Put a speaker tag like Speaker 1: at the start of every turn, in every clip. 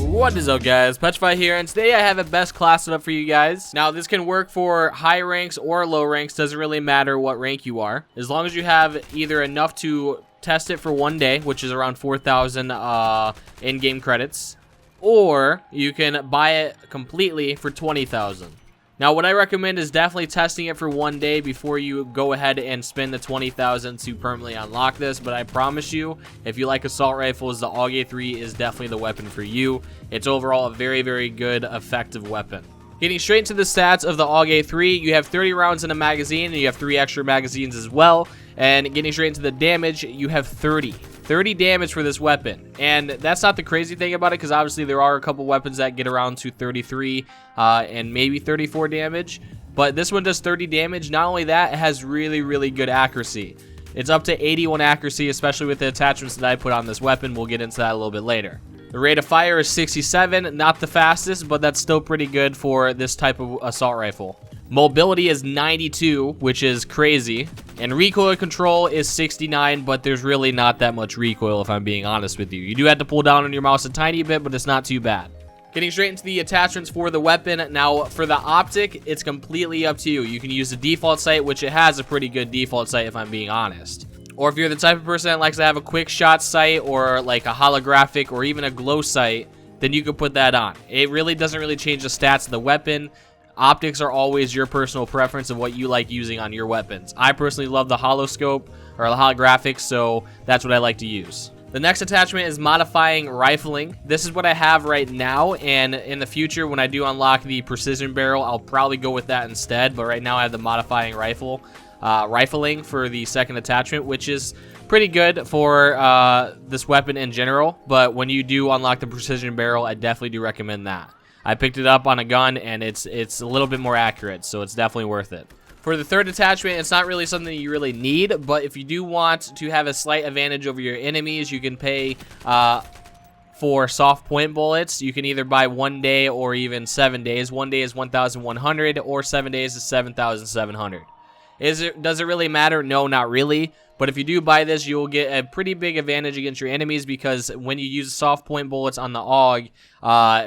Speaker 1: What is up, guys? Petrified here, and today I have a best class set up for you guys. Now, this can work for high ranks or low ranks. Doesn't really matter what rank you are, as long as you have either enough to test it for 1 day, which is around 4,000 in-game credits, or you can buy it completely for 20,000. Now, what I recommend is definitely testing it for 1 day before you go ahead and spend the 20,000 to permanently unlock this. But I promise you, if you like assault rifles, the AUG-A3 is definitely the weapon for you. It's overall a very, very good, effective weapon. Getting straight into the stats of the AUG-A3, you have 30 rounds in a magazine, and you have 3 extra magazines as well. And getting straight into the damage, you have 30 damage for this weapon. And that's not the crazy thing about it, because obviously there are a couple weapons that get around to 33 and maybe 34 damage. But this one does 30 damage. Not only that, it has really, really good accuracy. It's up to 81 accuracy, especially with the attachments that I put on this weapon. We'll get into that a little bit later. The rate of fire is 67, not the fastest, but that's still pretty good for this type of assault rifle. Mobility is 92, which is crazy. And recoil control is 69, but there's really not that much recoil, if I'm being honest with you. You do have to pull down on your mouse a tiny bit, but it's not too bad. Getting straight into the attachments for the weapon. Now, for the optic, it's completely up to you. You can use the default sight, which it has a pretty good default sight, if I'm being honest. Or if you're the type of person that likes to have a quick shot sight or like a holographic or even a glow sight, then you could put that on. It really doesn't really change the stats of the weapon. Optics are always your personal preference of what you like using on your weapons. I personally love the holoscope or the holographics, so that's what I like to use. The next attachment is modifying rifling. This is what I have right now, and in the future when I do unlock the precision barrel, I'll probably go with that instead. But right now I have the modifying rifling for the second attachment, which is pretty good for this weapon in general. But when you do unlock the precision barrel, I definitely do recommend that. I picked it up on a gun, and it's a little bit more accurate, so it's definitely worth it. For the third attachment, it's not really something you really need, but if you do want to have a slight advantage over your enemies, you can pay for soft point bullets. You can either buy 1 day or even 7 days. 1 day is 1,100, or 7 days is 7,700. Does it really matter? No, not really. But if you do buy this, you'll get a pretty big advantage against your enemies, because when you use soft point bullets on the AUG,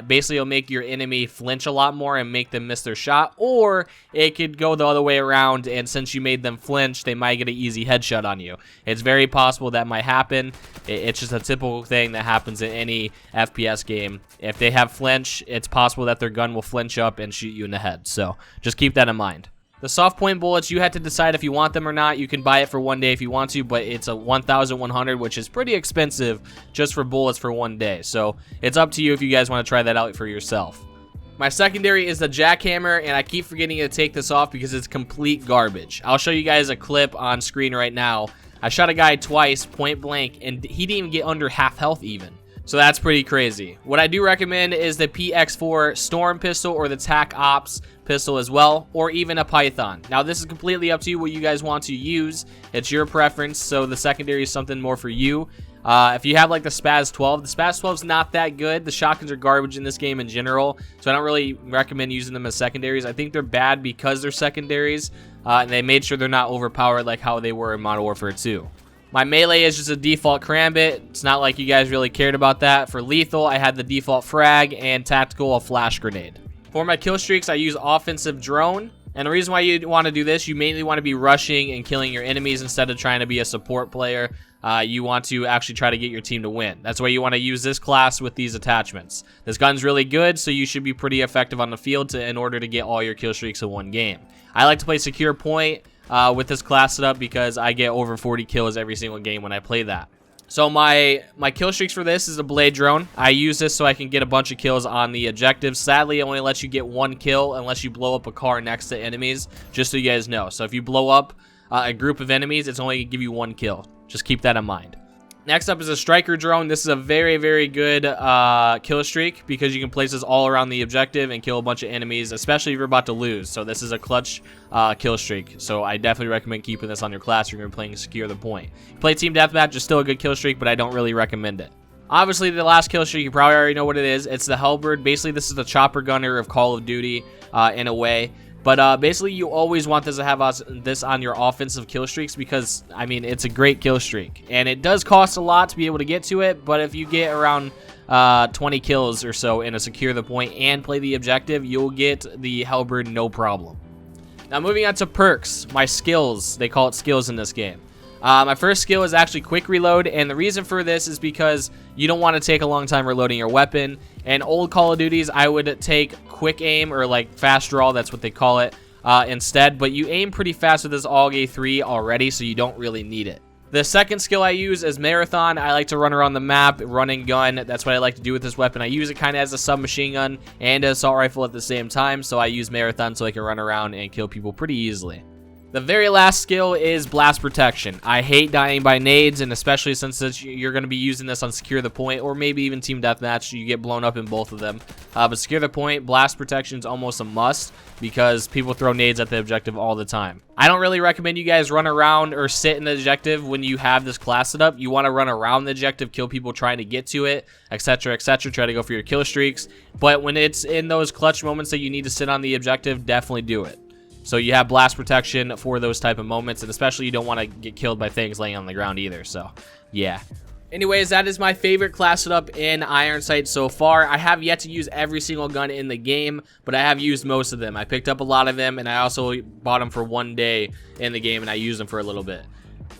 Speaker 1: basically it'll make your enemy flinch a lot more and make them miss their shot. Or it could go the other way around, and since you made them flinch, they might get an easy headshot on you. It's very possible that might happen. It's just a typical thing that happens in any FPS game. If they have flinch, it's possible that their gun will flinch up and shoot you in the head. So just keep that in mind. The soft point bullets, you have to decide if you want them or not. You can buy it for 1 day if you want to, but it's a 1,100, which is pretty expensive just for bullets for 1 day. So it's up to you if you guys want to try that out for yourself. My secondary is the jackhammer, and I keep forgetting to take this off because it's complete garbage. I'll show you guys a clip on screen right now. I shot a guy twice, point blank, and he didn't even get under half health even. So that's pretty crazy. What I do recommend is the PX4 Storm pistol or the TAC Ops pistol as well, or even a Python. Now, this is completely up to you what you guys want to use. It's your preference, so the secondary is something more for you. If you have like the Spaz 12, the Spaz 12 is not that good. The shotguns are garbage in this game in general, so I don't really recommend using them as secondaries. I think they're bad because they're secondaries, and they made sure they're not overpowered like how they were in Modern Warfare 2. My melee is just a default karambit. It's not like you guys really cared about that. For lethal, I had the default frag, and tactical, a flash grenade. For my kill streaks, I use offensive drone. And the reason why you want to do this, you mainly want to be rushing and killing your enemies instead of trying to be a support player. You want to actually try to get your team to win. That's why you want to use this class with these attachments. This gun's really good, so you should be pretty effective on the field in order to get all your kill streaks in one game. I like to play secure point with this class set up because I get over 40 kills every single game when I play that. So my kill streaks for this is a blade drone. I use this so I can get a bunch of kills on the objectives. Sadly, it only lets you get 1 kill unless you blow up a car next to enemies, just so you guys know. So if you blow up a group of enemies, it's only going to give you 1 kill. Just keep that in mind. Next up is a striker drone. This is a very, very good kill streak because you can place this all around the objective and kill a bunch of enemies, especially if you're about to lose. So this is a clutch kill streak. So I definitely recommend keeping this on your class if you're going to be playing Secure the Point. Play Team Deathmatch is still a good kill streak, but I don't really recommend it. Obviously, the last kill streak, you probably already know what it is. It's the Hellbird. Basically, this is the chopper gunner of Call of Duty in a way. But basically, you always want this to have this on your offensive kill streaks because, I mean, it's a great kill streak. And it does cost a lot to be able to get to it, but if you get around 20 kills or so in a secure the point and play the objective, you'll get the halberd no problem. Now, moving on to perks, my skills. They call it skills in this game. My first skill is actually quick reload, and the reason for this is because you don't want to take a long time reloading your weapon. In old Call of Duties, I would take quick aim or like fast draw, that's what they call it, instead, but you aim pretty fast with this AUG-A3 already, so you don't really need it. The second skill I use is Marathon. I like to run around the map, run and gun. That's what I like to do with this weapon. I use it kind of as a submachine gun and an assault rifle at the same time, so I use Marathon so I can run around and kill people pretty easily. The very last skill is Blast Protection. I hate dying by nades, and especially since you're going to be using this on Secure the Point, or maybe even Team Deathmatch, you get blown up in both of them. But Secure the Point, Blast Protection is almost a must, because people throw nades at the objective all the time. I don't really recommend you guys run around or sit in the objective when you have this class set up. You want to run around the objective, kill people trying to get to it, etc., etc., try to go for your kill streaks. But when it's in those clutch moments that you need to sit on the objective, definitely do it. So you have blast protection for those type of moments, and especially you don't want to get killed by things laying on the ground either, so yeah. Anyways, that is my favorite class setup in Ironsight so far. I have yet to use every single gun in the game, but I have used most of them. I picked up a lot of them, and I also bought them for one day in the game, and I used them for a little bit.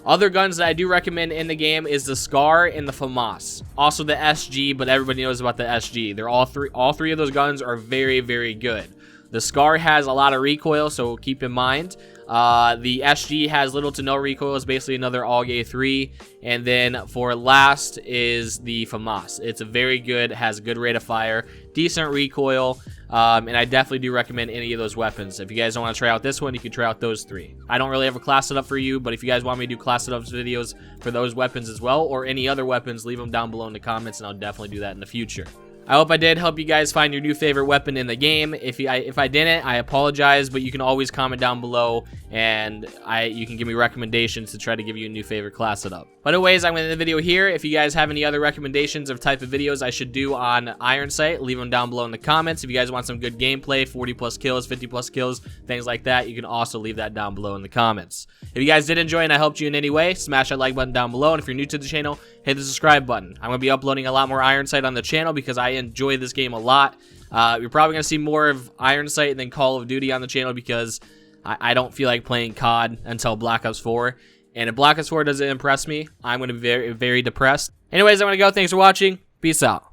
Speaker 1: Other guns that I do recommend in the game is the Scar and the FAMAS. Also the SG, but everybody knows about the SG. They're all three of those guns are very, very good. The Scar has a lot of recoil, so keep in mind. The SG has little to no recoil. It's basically another AUG-A3. And then for last is the FAMAS. It's a very good, has a good rate of fire, decent recoil, and I definitely do recommend any of those weapons. If you guys don't want to try out this one, you can try out those three. I don't really have a class setup for you, but if you guys want me to do class setups videos for those weapons as well, or any other weapons, leave them down below in the comments, and I'll definitely do that in the future. I hope I did help you guys find your new favorite weapon in the game. If I didn't, I apologize, but you can always comment down below, and you can give me recommendations to try to give you a new favorite class setup. But anyways, I'm going to end the video here. If you guys have any other recommendations of type of videos I should do on Ironsight, leave them down below in the comments. If you guys want some good gameplay, 40 plus kills, 50 plus kills, things like that, you can also leave that down below in the comments. If you guys did enjoy and I helped you in any way, smash that like button down below, and if you're new to the channel, hit the subscribe button. I'm going to be uploading a lot more Ironsight on the channel because I enjoy this game a lot. You're probably going to see more of Ironsight than Call of Duty on the channel because I don't feel like playing COD until Black Ops 4. And if Black Ops 4 doesn't impress me, I'm going to be very, very depressed. Anyways, I'm going to go. Thanks for watching. Peace out.